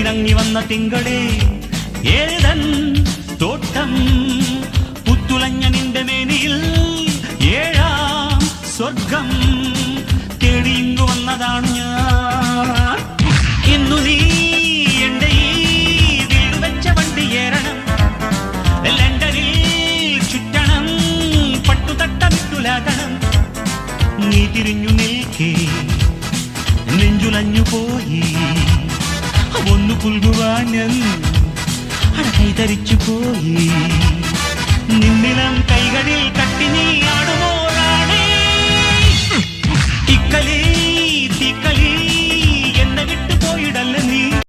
തേരിറങ്ങി വന്ന തിങ്കളേ ഏതൻ തോട്ടം പുത്തുലഞ്ഞ നിന്റെ മേനിയിൽ ഏഴാം സ്വർഗം തേടിയിങ്ങു വന്നതാണ് ഞാൻ. ഇന്നു നീ എന്റെ ഈ വീട് വെച്ച വണ്ടി ഏറണം, ലണ്ടനിൽ ചുറ്റണം, പട്ടുതട്ടമിട്ടുലാകണം. നീ തിരിഞ്ഞു നിൽക്കേ നെഞ്ചുലഞ്ഞു പോയി ഒന്നു പുൽകുവാൻ കൈതരിച്ചു പോയി. നിന്നിളം കൈകളിൽ കട്ടി നീ ആടുമോളാണേ ഇക്കലേ